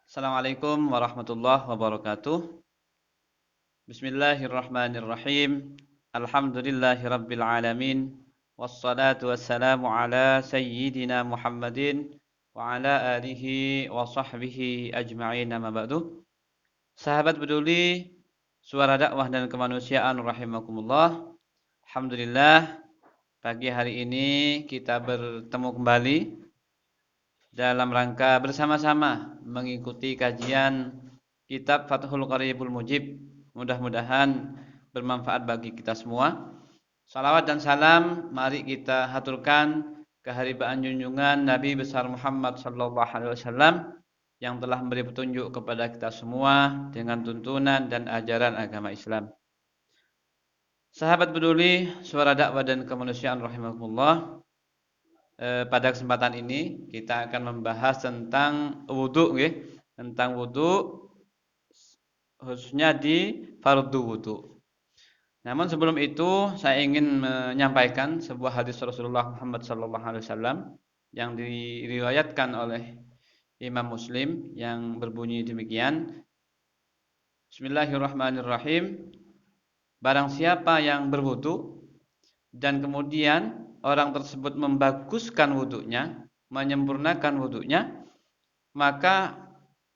Assalamualaikum warahmatullahi wabarakatuh. Bismillahirrahmanirrahim. Alhamdulillahirabbil alamin. Wassalatu wassalamu ala sayyidina Muhammadin wa ala alihi wa sahbihi ajma'in, amma ba'du. Sahabat peduli suara dakwah dan kemanusiaan rahimakumullah. Alhamdulillah, pagi hari ini kita bertemu kembali dalam rangka bersama-sama mengikuti kajian kitab Fathul Qaribul Mujib. Mudah-mudahan bermanfaat bagi kita semua. Salawat dan salam mari kita haturkan keharibaan junjungan Nabi besar Muhammad sallallahu alaihi wasallam yang telah memberi petunjuk kepada kita semua dengan tuntunan dan ajaran agama Islam. Sahabat peduli suara dakwah dan kemanusiaan rahimakumullah. Pada kesempatan ini kita akan membahas tentang wudu, tentang wudu khususnya di fardu wudu. Namun sebelum itu saya ingin menyampaikan sebuah hadis Rasulullah Muhammad SAW yang diriwayatkan oleh Imam Muslim yang berbunyi demikian. Bismillahirrahmanirrahim. Barang siapa yang berwudu dan kemudian orang tersebut membaguskan wudunya, menyempurnakan wudunya, maka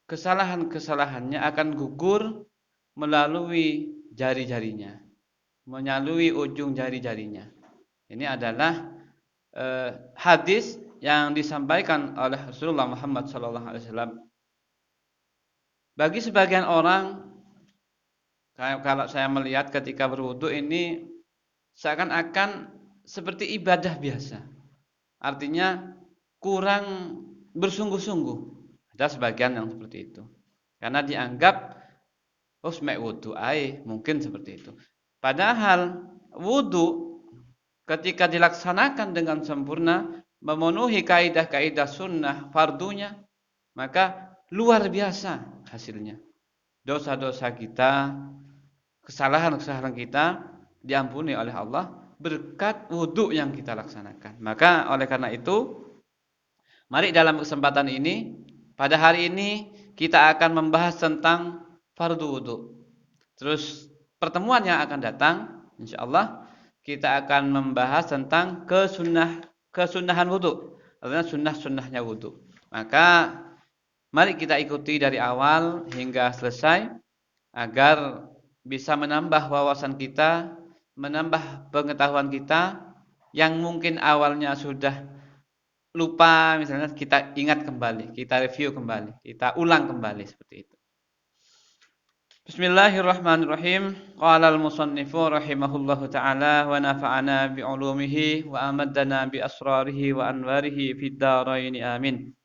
kesalahan-kesalahannya akan gugur melalui jari-jarinya, melalui ujung jari-jarinya. Ini adalah hadis yang disampaikan oleh Rasulullah Muhammad SAW. Bagi sebagian orang, kalau saya melihat ketika berwudu ini seakan-akan seperti ibadah biasa. Artinya kurang bersungguh-sungguh. Ada sebagian yang seperti itu. Karena dianggap mek wudu mungkin seperti itu. Padahal wudu ketika dilaksanakan dengan sempurna, memenuhi kaidah-kaidah sunnah fardunya, maka luar biasa hasilnya. Dosa-dosa kita, kesalahan-kesalahan kita diampuni oleh Allah berkat wudu yang kita laksanakan. Maka oleh karena itu, mari dalam kesempatan ini, pada hari ini kita akan membahas tentang fardu wudu. Terus pertemuan yang akan datang, insyaallah kita akan membahas tentang kesunahan wudu, artinya sunnah-sunnahnya wudu. Maka mari kita ikuti dari awal hingga selesai agar bisa menambah wawasan kita, menambah pengetahuan kita yang mungkin awalnya sudah lupa, misalnya kita ingat kembali, kita review kembali, kita ulang kembali seperti itu. Bismillahirrahmanirrahim. Qala al-musannifu rahimahullahu ta'ala wa nafa'ana bi'ulumihi wa amaddana bi asrarihi wa anwarihi fid dharain amin.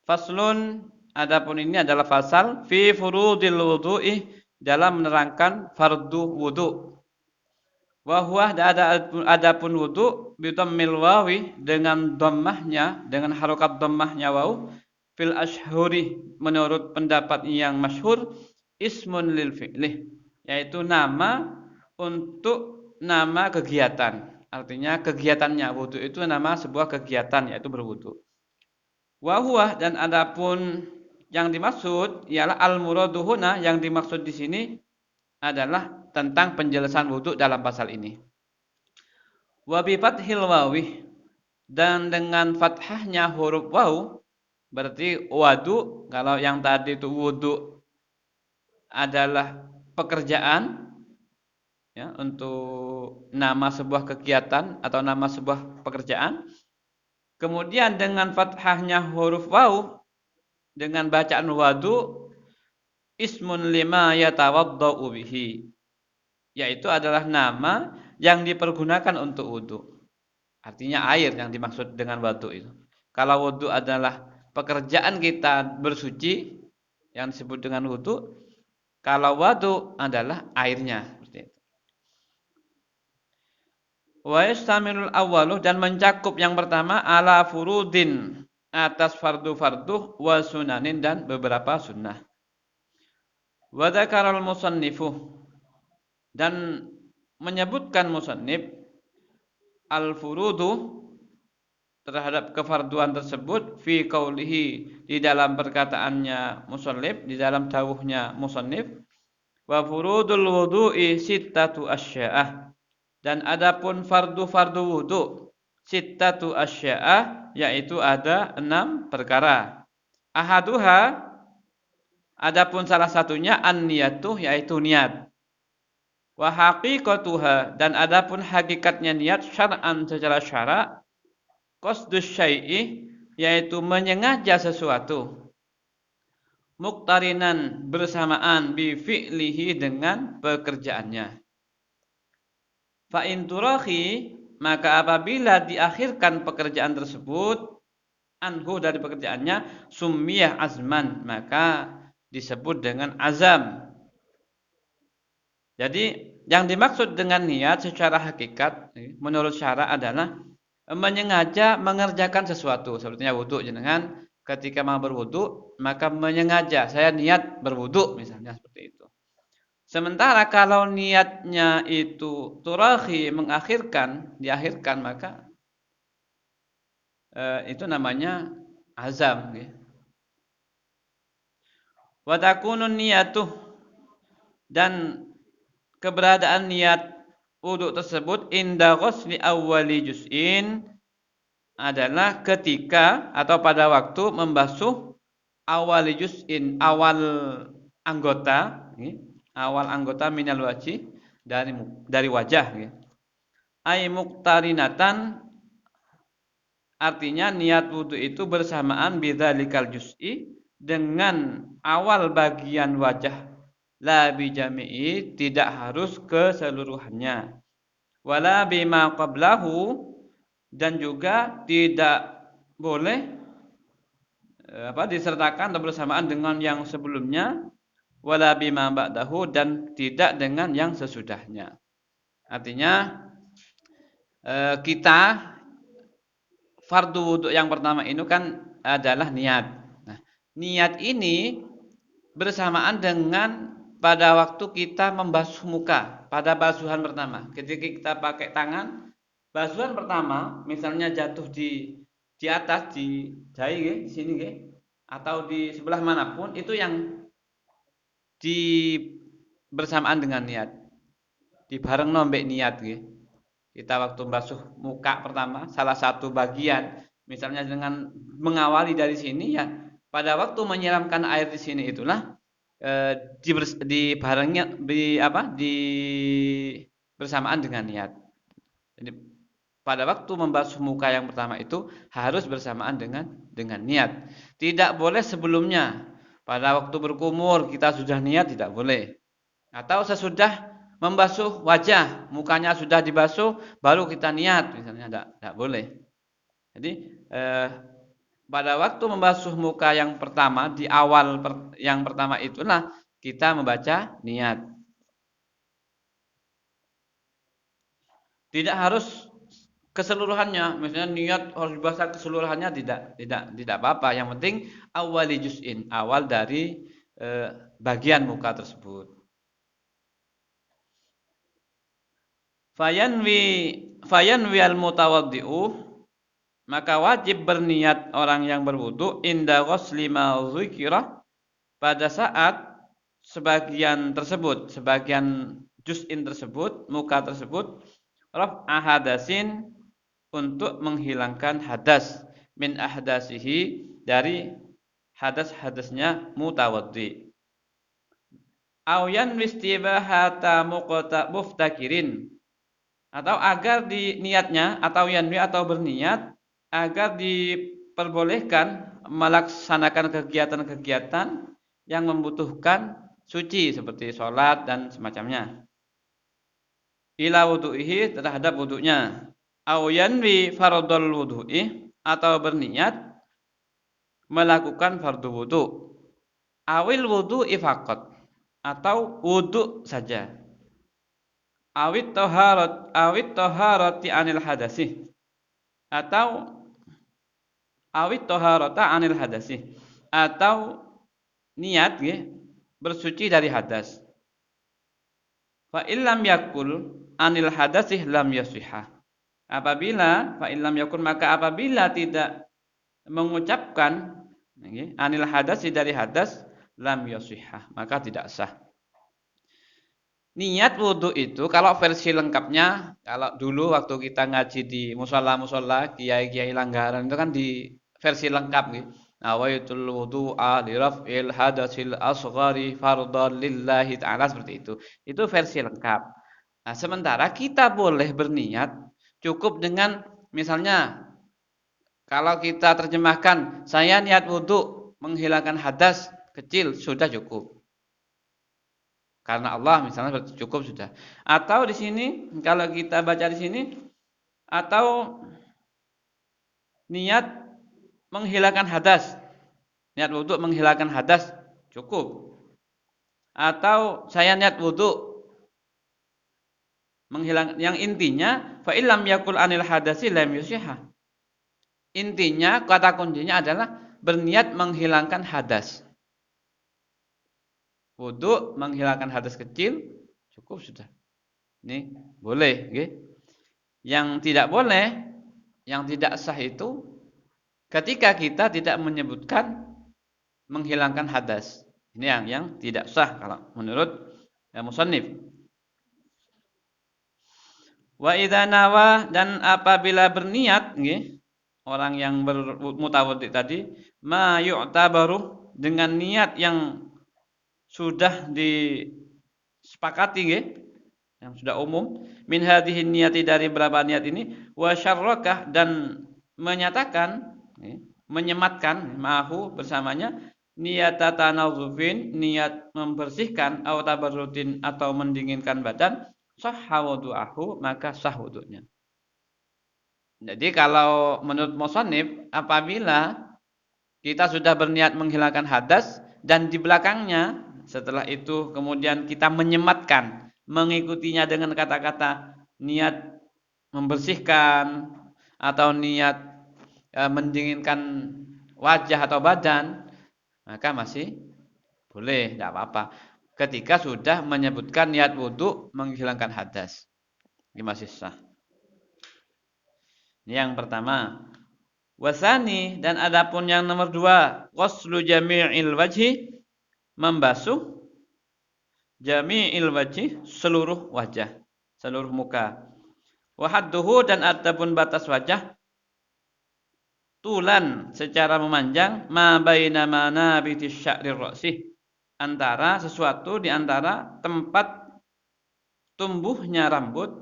Faslun, adapun ini adalah fasal fi furudil wudu'i, dalam menerangkan fardu wudu. Wa huwa, adapun wudu bi dhammil wawi, dengan dhammahnya, dengan harokat dhammahnya waw, fil ashhuri, menurut pendapat yang masyhur, ismun lil fi'lih, yaitu nama untuk nama kegiatan. Artinya kegiatannya, wudu itu nama sebuah kegiatan, yaitu berwudu. Wa huwa, dan adapun yang dimaksud ialah al-muradu huna, yang dimaksud di sini adalah tentang penjelasan wudu dalam pasal ini. Wa bi fathil wawi, dan dengan fathahnya huruf waw, berarti wadu, kalau yang tadi itu wudu adalah pekerjaan, ya, untuk nama sebuah kegiatan atau nama sebuah pekerjaan. Kemudian dengan fathahnya huruf waw, dengan bacaan wadu, ismun lima yatawaddau bihi, yaitu adalah nama yang dipergunakan untuk wudu. Artinya air yang dimaksud dengan wudu itu. Kalau wudu adalah pekerjaan kita bersuci, yang disebut dengan wudu. Kalau wudu adalah airnya, seperti itu. Wa yastamilul awwalu, dan mencakup yang pertama ala furudin, atas fardu-fardu, wa sunanin, dan beberapa sunnah. Wa dzakaral musannifu, dan menyebutkan musannif al-furudu, terhadap kefarduan tersebut fi qaulihi, di dalam perkataannya musannif, di dalam dawuhnya musannif, wa furudul wudu'i sittatu asya'ah, dan adapun fardu-fardu wudu sittatu asya'ah, yaitu ada 6 perkara. Ahaduha, adapun salah satunya an-niyatu, yaitu niat. Wa haqiqatuha, dan adapun hakikatnya niat syar'an, secara syara', qasdus syai'i, yaitu menyengaja sesuatu, muqtarinan, bersamaan, bi fi'lihi, dengan pekerjaannya. Fa in turahi, maka apabila diakhirkan pekerjaan tersebut, anhu, dari pekerjaannya, summiyah azman, maka disebut dengan azam. Jadi yang dimaksud dengan niat secara hakikat menurut syara adalah menyengaja mengerjakan sesuatu. Sepertinya wudu, jenengan ketika mau berwudu maka menyengaja, saya niat berwudu misalnya, seperti itu. Sementara kalau niatnya itu turahi, mengakhirkan, diakhirkan, maka itu namanya azam. Wa takunun niyatuh, dan keberadaan niat wudu tersebut inda ghusli awwali juz'in, adalah ketika atau pada waktu membasuh awali juz'in, awal anggota, awal anggota minal wajih, dari wajah. Ay muqtarinatan, artinya niat wudu itu bersamaan bidzalikal juz'i, dengan awal bagian wajah, la bijami'i, tidak harus keseluruhannya, wala bima qablahu, dan juga tidak boleh disertakan atau bersamaan dengan yang sebelumnya, wala bima ba'dahu, dan tidak dengan yang sesudahnya. Artinya kita fardu wudu yang pertama ini kan adalah niat. Nah, niat ini bersamaan dengan pada waktu kita membasuh muka, pada basuhan pertama. Ketika kita pakai tangan, basuhan pertama, misalnya jatuh di atas, di dahi, di sini, atau di sebelah manapun, itu yang bersamaan dengan niat. Dibareng nombek niat, kita waktu basuh muka pertama, salah satu bagian, misalnya dengan mengawali dari sini, ya pada waktu menyiramkan air di sini itulah dibarengnya bersamaan dengan niat. Jadi pada waktu membasuh muka yang pertama itu harus bersamaan dengan niat. Tidak boleh sebelumnya. Pada waktu berkumur kita sudah niat, tidak boleh. Atau sesudah membasuh wajah, mukanya sudah dibasuh, baru kita niat, misalnya, tidak boleh. Jadi pada waktu membasuh muka yang pertama, di awal yang pertama itulah kita membaca niat. Tidak harus keseluruhannya, misalnya niat harus dibaca keseluruhannya, tidak apa-apa. Yang penting awali juz'in, awal dari bagian muka tersebut. Fayanwi al-mutawaddi'u, maka wajib berniat orang yang berwudu inda ghusli ma dzukira, pada saat sebagian juz'in tersebut, muka tersebut, raf'a hadasin, untuk menghilangkan hadas, min ahdasihi, dari hadas-hadasnya mutawaddi. Aw yanwi istibahata muftakirin, atau agar niatnya, atau yanwi, atau berniat agar diperbolehkan melaksanakan kegiatan-kegiatan yang membutuhkan suci seperti sholat dan semacamnya. Ila wudu'ihi, terhadap wudu'nya. Aw yanwi fardhul wudu'i, atau berniat melakukan fardu wudu. Awil wudu'i faqat, atau wudu saja. Awit taharati anil hadasi, atau awit taharata anil hadasi, atau niat bersuci dari hadas. Fa illam yakul anil hadasih lam yasihah, Apabila fa illam yakun, maka apabila tidak mengucapkan anil hadas, dari hadas, lam yasihah, maka tidak sah. Niat wudhu itu kalau versi lengkapnya, kalau dulu waktu kita ngaji di musola-musola, kiai-kiai langgaran itu kan di versi lengkap gitu. Nawaitul wudu'a li raf'il hadasil asghari fardhan lillahi ta'ala, seperti itu. Itu versi lengkap. Nah, sementara kita boleh berniat cukup dengan misalnya kalau kita terjemahkan, saya niat wudhu menghilangkan hadas kecil, sudah cukup. Karena Allah misalnya cukup sudah. Atau di sini kalau kita baca di sini, atau niat menghilangkan hadas, niat wudhu menghilangkan hadas cukup. Atau saya niat wudhu menghilang, yang intinya fa illam yakul anil hadasi lam yusihha. Intinya kata kuncinya adalah berniat menghilangkan hadas. Wudhu menghilangkan hadas kecil cukup sudah. Ini boleh, okay? Yang tidak boleh, yang tidak sah itu ketika kita tidak menyebutkan menghilangkan hadas. Ini yang tidak sah kalau menurut musannif. Wa idza nawa, dan apabila berniat, okay? Orang yang bermutawaddi tadi, ma yu'tabaru, dengan niat yang sudah disepakati, okay? Yang sudah umum, min hadhihi niyati, dari berapa niat ini, wa syarrakah, dan menyatakan, menyematkan ma'ahu, bersamanya, niat tanawufin, niat membersihkan, atau tabarrutin, atau mendinginkan badan, sahha wudu'ahu, maka sah wudu'nya. Jadi kalau menurut musannif, apabila kita sudah berniat menghilangkan hadas dan di belakangnya setelah itu kemudian kita menyematkan, mengikutinya dengan kata-kata niat membersihkan atau niat mendinginkan wajah atau badan, maka masih boleh, tidak apa-apa. Ketika sudah menyebutkan niat wudhu menghilangkan hadas, ini masih sah. Ini yang pertama. Wasani, dan adapun yang nomor dua, ghuslu jami'il wajhi, membasuh jami'il wajhi, seluruh wajah, seluruh muka. Wa hadduhu, dan adapun batas wajah, tulan, secara memanjang, ma baina manabiti sya'rir ra'si, antara sesuatu di antara tempat tumbuhnya rambut,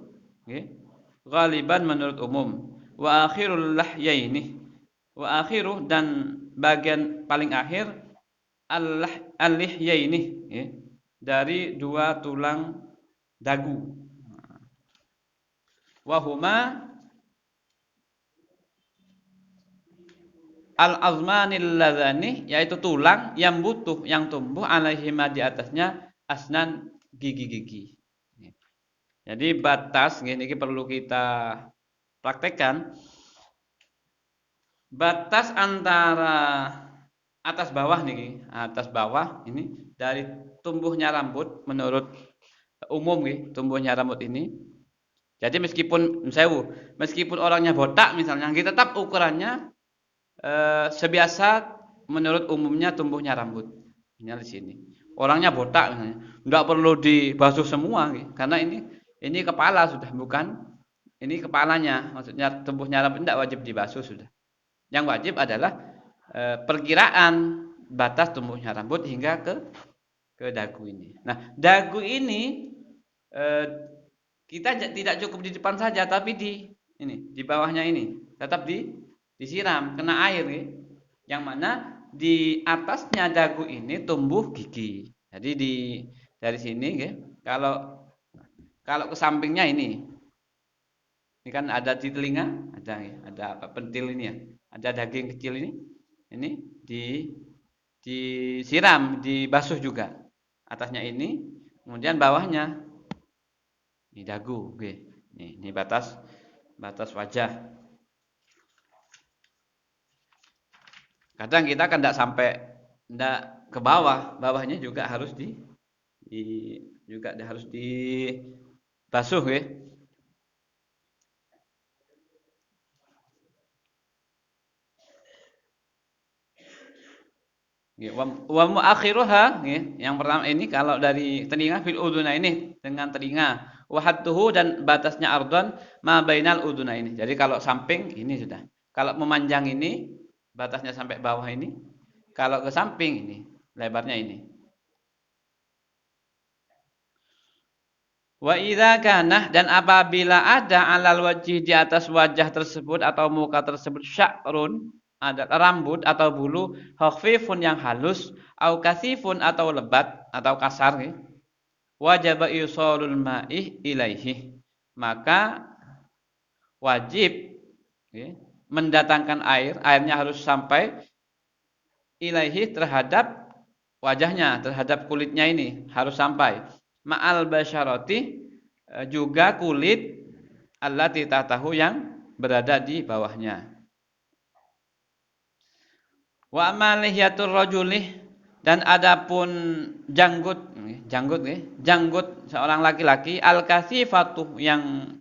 okay? Ghaliban, menurut umum. Wa akhirul lahyaini, wa akhiru, dan bagian paling akhir, al-lihyaini, okay? Dari dua tulang dagu. Wa huma al-azmanil ladzani, yaitu tulang yang butuh, yang tumbuh, alaihima, di atasnya, asnan, gigi-gigi. Jadi batas ini perlu kita praktekkan. Batas antara atas bawah nih, atas bawah ini dari tumbuhnya rambut menurut umum nih, tumbuhnya rambut ini. Jadi meskipun orangnya botak misalnya, kita tetap ukurannya sebiasa menurut umumnya tumbuhnya rambut. Ini di sini. Orangnya botak misalnya, enggak perlu dibasuh semua karena ini kepala sudah, bukan ini kepalanya, maksudnya tumbuhnya rambut tidak wajib dibasuh sudah. Yang wajib adalah perkiraan batas tumbuhnya rambut hingga ke dagu ini. Nah, dagu ini kita tidak cukup di depan saja, tapi di bawahnya ini tetap disiram, kena air, yang mana di atasnya dagu ini tumbuh gigi. Jadi dari sini, kalau ke sampingnya ini kan ada di telinga, ada apa, pentil ini ya, ada daging kecil ini disiram, dibasuh juga. Atasnya ini, kemudian bawahnya ini dagu, ini batas wajah. Kadang kita kan tidak ke bawah, bawahnya juga harus juga harus dibasuh, Nggih, wa muakhiruha nggih, yang pertama ini kalau dari telinga fil ini dengan telinga. Wa hadduhu dan batasnya ardhon ma bainal ini. Jadi kalau samping ini sudah. Kalau memanjang ini batasnya sampai bawah ini. Kalau ke samping ini lebarnya ini. Wa idza kana dan apabila ada alal wajih di atas wajah tersebut atau muka tersebut sya'run, ada rambut atau bulu khafifun yang halus au kasifun atau lebat atau kasar ya. Wajib isalul ma'i ilaihi. Maka wajib ya, mendatangkan air, airnya harus sampai ilaihi terhadap wajahnya, terhadap kulitnya ini harus sampai. Ma'al basyarati juga kulit allati tahtahu yang berada di bawahnya. Wa amalihiyatur rajuli dan adapun janggut seorang laki-laki al-kasifatu yang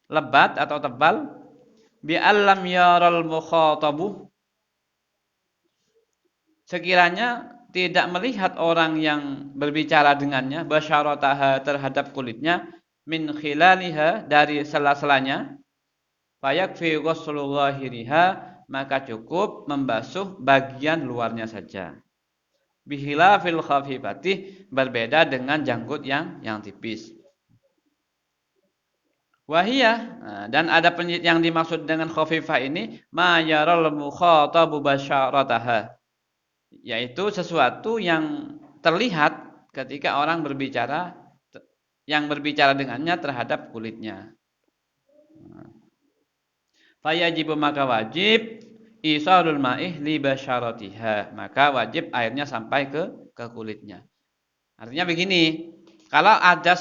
lebat atau tebal bi allam yaral mukhatabu sekiranya tidak melihat orang yang berbicara dengannya basyarataha terhadap kulitnya min khilaliha dari sela-selanya fayakfi ghuslu zahiriha maka cukup membasuh bagian luarnya saja. Bihilafil khafifati berbeda dengan janggut yang tipis. Wahiyah dan ada yang dimaksud dengan khafifah ini ma yaral mukhatabu basyarataha yaitu sesuatu yang terlihat ketika orang berbicara yang berbicara dengannya terhadap kulitnya. Fayajibu maka wajib isalul ma'ih li basyaratiha. Maka wajib airnya sampai ke kulitnya. Artinya begini, kalau ada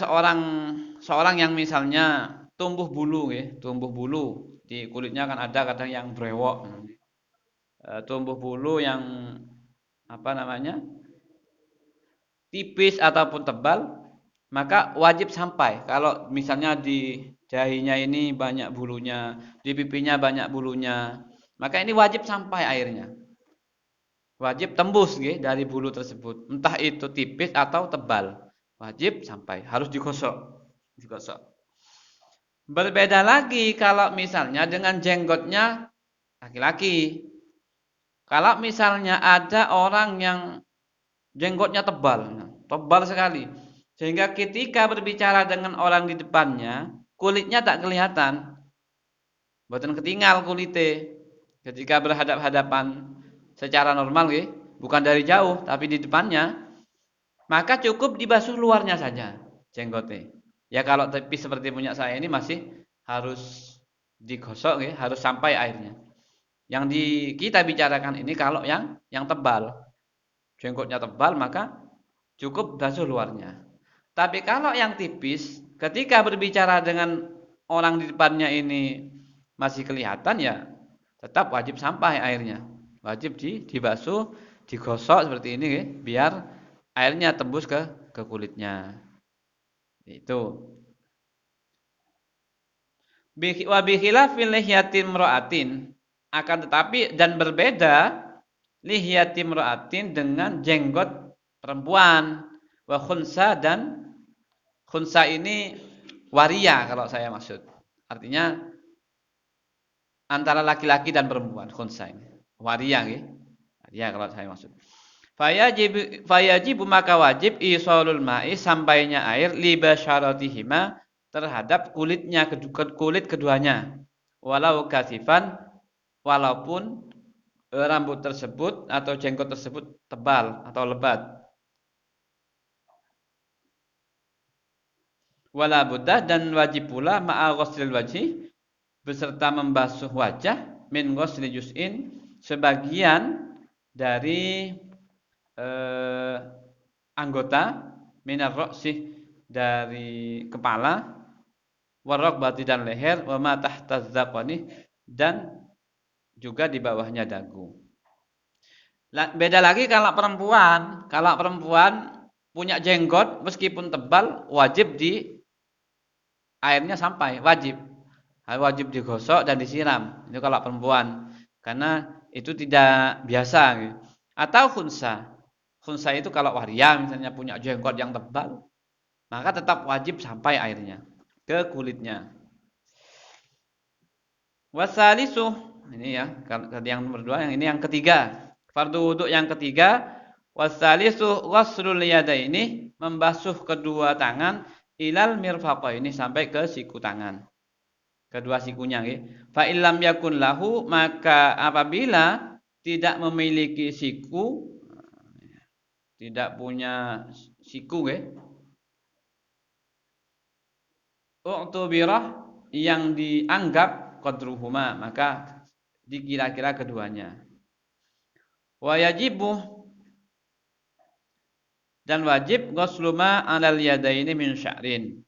seorang yang misalnya tumbuh bulu ya, tumbuh bulu di kulitnya kan ada kadang yang brewok. Tumbuh bulu yang apa namanya? Tipis ataupun tebal, maka wajib sampai. Kalau misalnya di dahinya ini banyak bulunya, di pipinya banyak bulunya, maka ini wajib sampai airnya. Wajib tembus gitu, dari bulu tersebut. Entah itu tipis atau tebal. Wajib sampai, harus digosok. Digosok. Berbeda lagi kalau misalnya dengan jenggotnya laki-laki. Kalau misalnya ada orang yang jenggotnya tebal, tebal sekali. Sehingga ketika berbicara dengan orang di depannya, kulitnya tak kelihatan. Mboten ketinggal kulite. Ketika berhadap-hadapan secara normal nggih, bukan dari jauh tapi di depannya, maka cukup dibasuh luarnya saja jenggotnya. Ya kalau tipis seperti punya saya ini masih harus digosok nggih, harus sampai airnya. Yang kita bicarakan ini kalau yang tebal. Jenggotnya tebal maka cukup basuh luarnya. Tapi kalau yang tipis, ketika berbicara dengan orang di depannya ini masih kelihatan ya tetap wajib sampai airnya. Wajib dibasuh, digosok seperti ini biar airnya tembus ke kulitnya. Itu. Wa bikhilafil lihyatin mra'atin akan tetapi dan berbeda lihyatin mra'atin dengan jenggot perempuan wa khunsa dan khunsa ini waria kalau saya maksud. Artinya antara laki-laki dan perempuan khunsa ini. Waria nggih. Waria kalau saya maksud. Fayajibu maka wajib isalul ma'i sampainya air li basyaratihima terhadap kulit keduanya. Walau kasifan walaupun rambut tersebut atau jenggot tersebut tebal atau lebat. Wala buddah dan wajib pula ma'a ghuslil wajhi beserta membasuh wajah min ghusli juz'in sebagian dari anggota minar ra'si dari kepala warraqbati dan leher wa ma tahta dzaqani dan juga di bawahnya dagu. Beda lagi kalau perempuan. Kalau perempuan punya jenggot meskipun tebal wajib airnya sampai, wajib. Wajib digosok dan disiram. Itu kalau perempuan. Karena itu tidak biasa. Atau khunsa. Khunsa itu kalau waria misalnya punya jenggot yang tebal, maka tetap wajib sampai airnya ke kulitnya. Wasalisu, ini ya, yang nomor 2, yang ini yang ketiga. Fardu wudu yang ketiga, wasalisu ghuslul yadaini, membasuh kedua tangan ilal mirfaqaini, sampai ke siku tangan. Kedua sikunya nggih. Fa illam yakun lahu, maka apabila tidak memiliki siku, tidak punya siku nggih. U'tubirah, yang dianggap qadruhuma, maka dikira-kira keduanya. Wa yajibu, dan wajib ghusluma 'alal yadaini min sya'rin.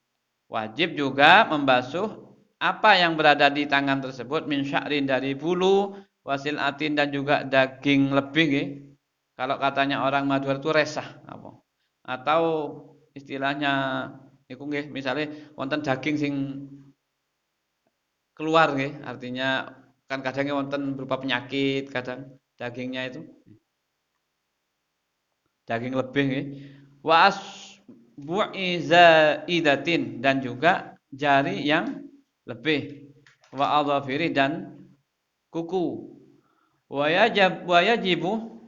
Wajib juga membasuh apa yang berada di tangan tersebut min sya'rin, dari bulu, wasil atin, dan juga daging lebih nggih. Kalau katanya orang Madura itu resah apa? Atau istilahnya iku nggih, misale wonten daging sing keluar nggih, artinya kan kadang wonten berupa penyakit, kadang dagingnya itu daging lebih nggih. Wa asbu'i zaidatin, dan juga jari yang lebih. Wa adhafiri, dan kuku. Wa yajibu,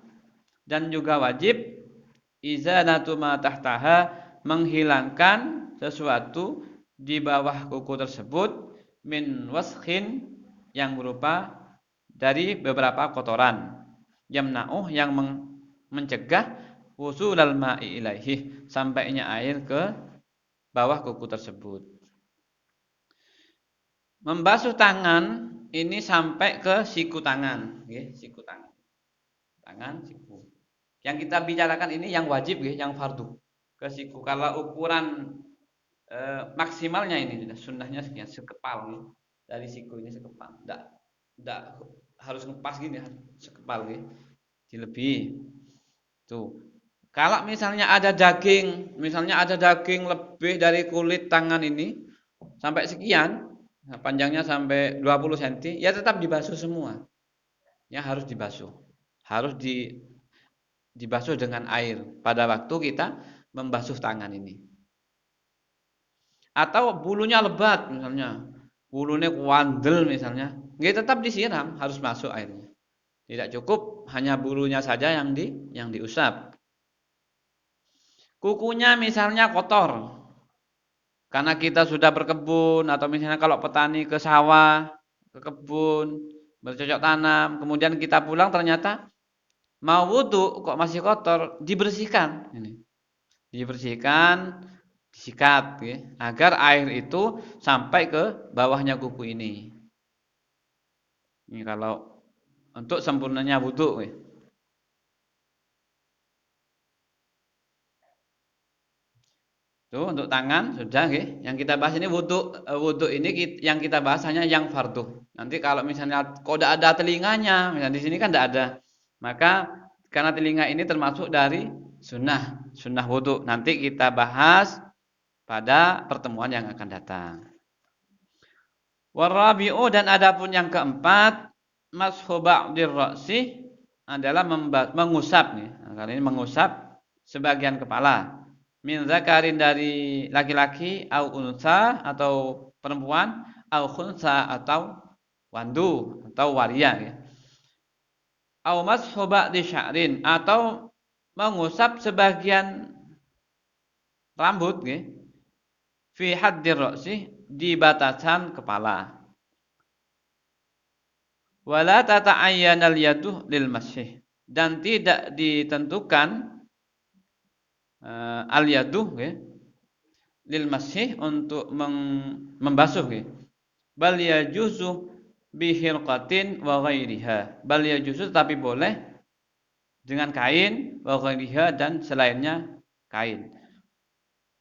dan juga wajib izalatu ma tahtaha, menghilangkan sesuatu di bawah kuku tersebut, min waskhin, yang berupa dari beberapa kotoran, yamna'uh, yang mencegah wusulal ma'i ilaihi, sampainya air ke bawah kuku tersebut. Membasuh tangan ini sampai ke siku tangan, nggih, siku tangan. Tangan, siku. Yang kita bicarakan ini yang wajib nggih, yang fardu. Ke siku. Kalau ukuran maksimalnya ini sunnahnya sekian, sekepal nih. Dari siku ini sekepal. Enggak harus ngepas gini, sekepal nih. Dilebih. Tuh. Kalau misalnya ada daging lebih dari kulit tangan ini sampai sekian, panjangnya sampai 20 cm, ya tetap dibasuh semua. Ya harus dibasuh. Harus dibasuh dengan air pada waktu kita membasuh tangan ini. Atau bulunya lebat misalnya, bulunya kuandel misalnya, nggak, tetap disiram, harus masuk airnya. Tidak cukup hanya bulunya saja yang diusap. Kukunya misalnya kotor, karena kita sudah berkebun, atau misalnya kalau petani ke sawah, ke kebun, bercocok tanam, kemudian kita pulang ternyata mau wudu kok masih kotor, dibersihkan. Ini dibersihkan, disikat, ya, agar air itu sampai ke bawahnya kuku ini. Ini kalau untuk sempurnanya wudu. Ya. Tuh untuk tangan sudah, ya. Yang kita bahas ini wudu ini yang kita bahas hanya yang fardu. Nanti kalau misalnya kok tidak ada telinganya, misalnya di sini kan tidak ada, maka karena telinga ini termasuk dari sunnah wudu. Nanti kita bahas pada pertemuan yang akan datang. Warabi'u, dan adapun yang keempat, mashu ba'dir ra'si, adalah mengusap nih. Nah, kali ini mengusap sebagian kepala. Min zakarin, dari laki-laki, au unsa, atau perempuan, au khunsa, atau wandu, atau waria ya. Au mashu ba'di sya'rin, atau mengusap sebagian rambut ya. Fi haddir ra'si, di batasan kepala. Wala tata'ayyanal yadu lil masih, dan tidak ditentukan al yadu ya, lil masih, untuk membasuh ya. Bal yajuzu bihirqatin wa ghairiha. Bal yajuzu, tapi boleh dengan kain, wa ghairiha, dan selainnya kain.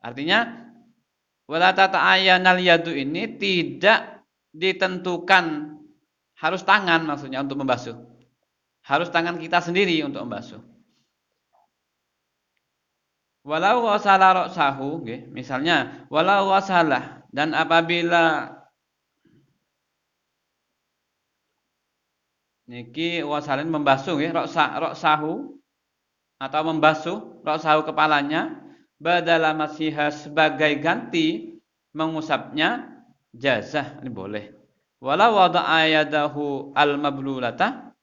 Artinya wala tata'ayyanal yadu ini tidak ditentukan harus tangan, maksudnya untuk membasuh. Harus tangan kita sendiri untuk membasuh. Walau wasala ra'sahu, misalnya walau wasalah, dan apabila niki wasalin membasuh ra'sahu, atau membasuh ra'sahu kepalanya badala masiha sebagai ganti mengusapnya jazah, ini boleh. Walau wada'a yadahu al-mablulata,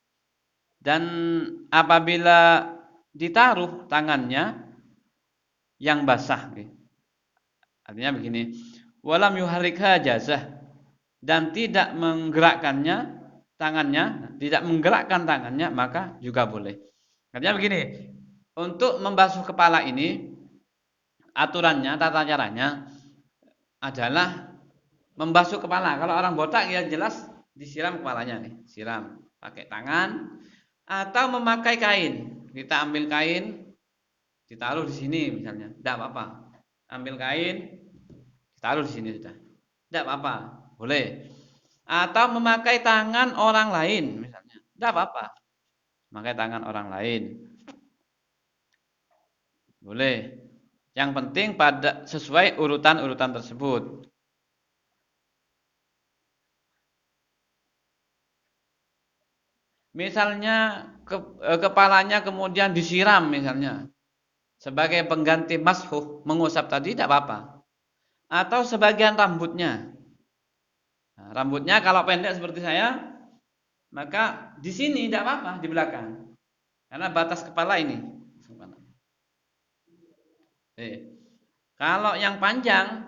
dan apabila ditaruh tangannya yang basah, artinya begini, walam yuharrikha jazah, dan tidak menggerakkannya tangannya, tidak menggerakkan tangannya, maka juga boleh. Artinya begini, untuk membasuh kepala ini aturannya, tata caranya adalah membasuh kepala. Kalau orang botak ya jelas disiram kepalanya nih, siram pakai tangan atau memakai kain. Kita ambil kain, ditaruh di sini misalnya, tidak apa-apa. Ambil kain, ditaruh di sini sudah, tidak apa-apa, boleh. Atau memakai tangan orang lain misalnya, tidak apa-apa. Memakai tangan orang lain, boleh. Yang penting pada sesuai urutan-urutan tersebut. Misalnya kepalanya kemudian disiram misalnya sebagai pengganti mashuh, mengusap tadi tidak apa-apa. Atau sebagian rambutnya. Nah, rambutnya kalau pendek seperti saya, maka di sini tidak apa-apa, di belakang. Karena batas kepala ini. Kalau yang panjang,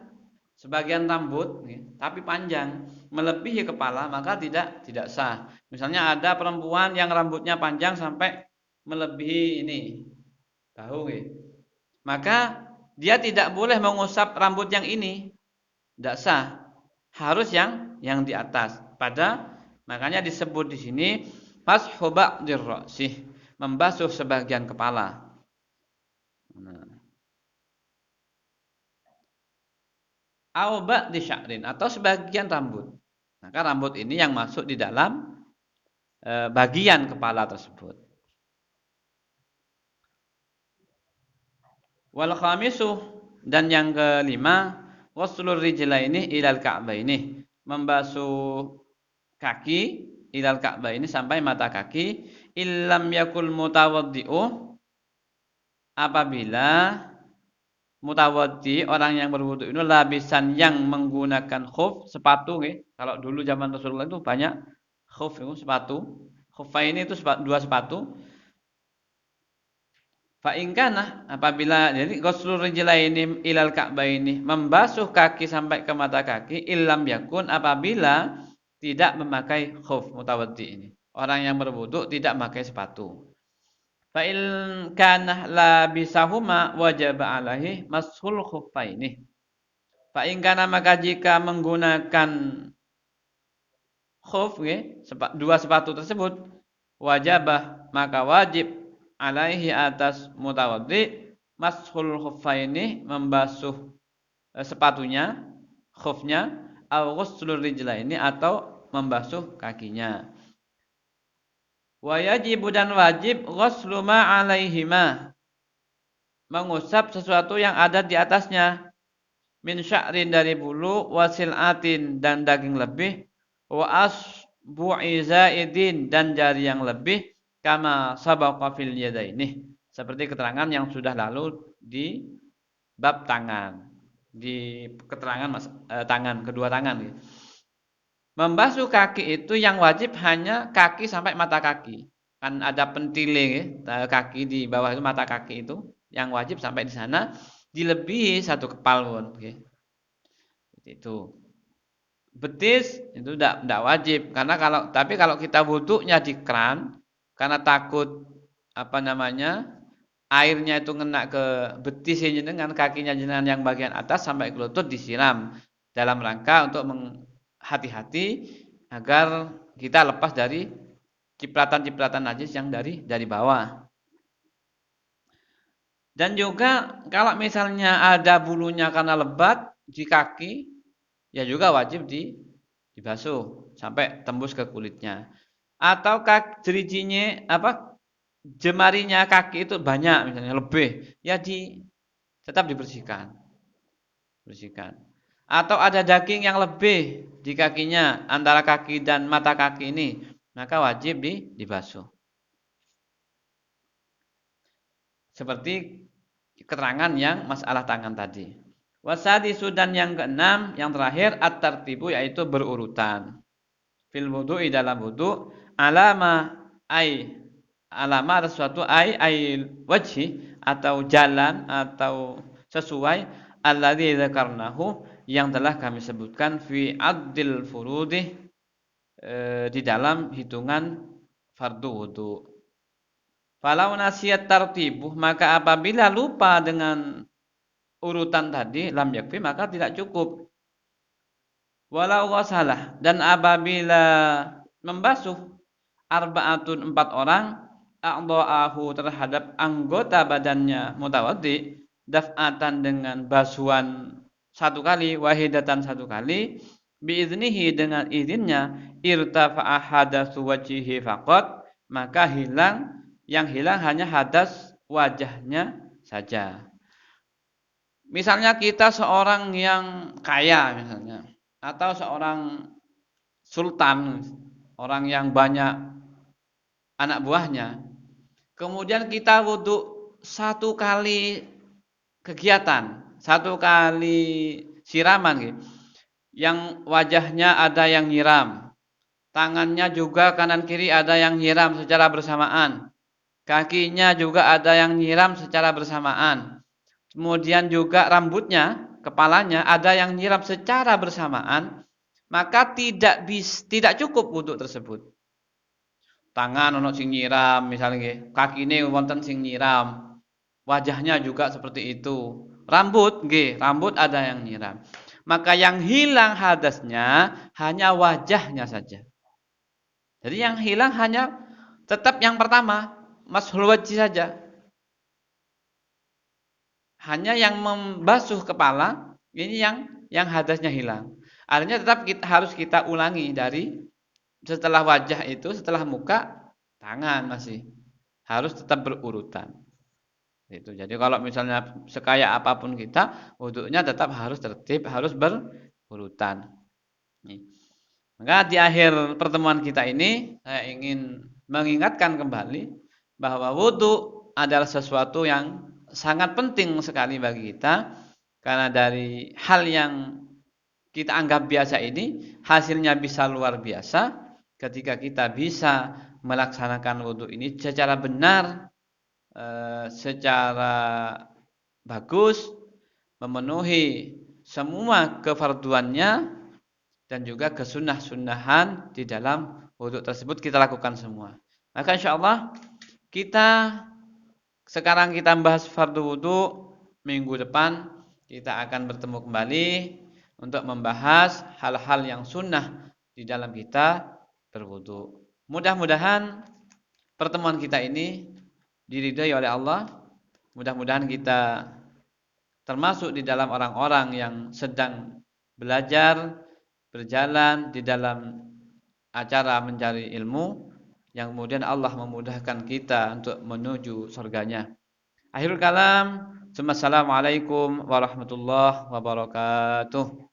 sebagian rambut, tapi panjang, melebihi kepala, maka tidak sah. Misalnya ada perempuan yang rambutnya panjang sampai melebihi ini bahu, maka dia tidak boleh mengusap rambut yang ini, tidak sah. Harus yang di atas. Makanya disebut di sini mashu ba'dir ra'sih, membasuh sebagian kepala. Au ba'di sya'rin, atau sebagian rambut. Maka rambut ini yang masuk di dalam bagian kepala tersebut. Wal khamisu, dan yang kelima, waslur rijlaini ilal ka'baini, membasuh kaki ilal ka'baini sampai mata kaki, illam yakul mutawaddi'u, apabila mutawaddi orang yang berwudu itu labisan yang menggunakan khuf, sepatu, kalau dulu zaman Rasulullah itu banyak khuf itu sepatu. Khufaini itu dua sepatu. Fa in kana, apabila jadi ghuslur rijlaini ilal ka'baini, membasuh kaki sampai ke mata kaki, illam yakun, apabila tidak memakai khuf mutawaddi ini. Orang yang berwudu tidak memakai sepatu. Fa in kana labisahuma wajib alaihi mashul khuffaini. Fa in kana, maka jika menggunakan khuf, dua sepatu tersebut, wajibah, maka wajib alaihi, atas mutawaddi, mashul khuffaini, membasuh sepatunya, khufnya, au ghuslur rijlaini, atau membasuh kakinya. Wa yajibu, dan wajib, ghuslu ma alaihima, mengusap sesuatu yang ada di atasnya, min sya'rin, dari bulu, wasil'atin, dan daging lebih, wa asbu'i zaidin, dan jari yang lebih, kama sabaqa fil yadaini, seperti keterangan yang sudah lalu di bab tangan, di keterangan tangan, kedua tangan. Membasuh kaki itu yang wajib hanya kaki sampai mata kaki. Kan ada pentile, kaki di bawah itu, mata kaki itu yang wajib sampai di sana, dilebihi satu kepal pun. Itu. Betis itu tidak wajib, karena kalau kita wudunya di keran, karena takut airnya itu ngena ke betis dengan kakinya jenengan yang bagian atas sampai ke lutut, disiram dalam rangka untuk hati-hati agar kita lepas dari cipratan-cipratan najis yang dari bawah. Dan juga kalau misalnya ada bulunya karena lebat di kaki, ya juga wajib dibasuh sampai tembus ke kulitnya. Atau jerijinya jemarinya kaki itu banyak, misalnya lebih, ya tetap dibersihkan. Atau ada daging yang lebih di kakinya, antara kaki dan mata kaki ini, maka wajib dibasuh. Seperti keterangan yang masalah tangan tadi. Wasadisu dan yang keenam, yang terakhir at-tartibu yaitu berurutan. Fil wudu'i dalam wudu alama ai alama ada suatu ai wajhi atau jalan atau sesuai alladzi dzakarnahu yang telah kami sebutkan fi addil furudih di dalam hitungan fardu wudu. Falau nasiyat tartibuh maka apabila lupa dengan urutan tadi lam yakfi maka tidak cukup. Walau wasalah dan apabila membasuh arba'atun 4 orang a'dha'ahu terhadap anggota badannya mutawaddi daf'atan dengan basuhan satu kali wahidatan satu kali biiznihi dengan izinnya irtafa'a hadatsu wajhihi faqat maka yang hilang hanya hadas wajahnya saja. Misalnya kita seorang yang kaya misalnya atau seorang sultan, orang yang banyak anak buahnya. Kemudian kita wudhu satu kali kegiatan, satu kali siraman gitu. Yang wajahnya ada yang nyiram. Tangannya juga kanan kiri ada yang nyiram secara bersamaan. Kakinya juga ada yang nyiram secara bersamaan. Kemudian juga rambutnya, kepalanya ada yang nyiram secara bersamaan, maka tidak cukup wudhu tersebut. Tangan ono sing nyiram misalnya, kakine wonten sing nyiram. Wajahnya juga seperti itu. Rambut ada yang nyiram. Maka yang hilang hadasnya hanya wajahnya saja. Jadi yang hilang hanya tetap yang pertama, mashul wajhi saja. Hanya yang membasuh kepala ini yang hadasnya hilang. Artinya tetap harus kita ulangi dari setelah wajah itu, setelah muka, tangan masih harus tetap berurutan. Itu. Jadi kalau misalnya sekaya apapun kita, wudunya tetap harus tertib, harus berurutan. Maka di akhir pertemuan kita ini saya ingin mengingatkan kembali bahwa wudu adalah sesuatu yang sangat penting sekali bagi kita karena dari hal yang kita anggap biasa ini hasilnya bisa luar biasa ketika kita bisa melaksanakan wudu ini secara benar, secara bagus, memenuhi semua kefarduannya dan juga kesunnah-sunnahan di dalam wudu tersebut kita lakukan semua. Maka insyaallah sekarang kita membahas fardu wudu, minggu depan kita akan bertemu kembali untuk membahas hal-hal yang sunnah di dalam kita berwudu. Mudah-mudahan pertemuan kita ini diridhai oleh Allah. Mudah-mudahan kita termasuk di dalam orang-orang yang sedang belajar, berjalan di dalam acara mencari ilmu yang kemudian Allah memudahkan kita untuk menuju surganya. Akhirul kalam, assalamualaikum warahmatullahi wabarakatuh.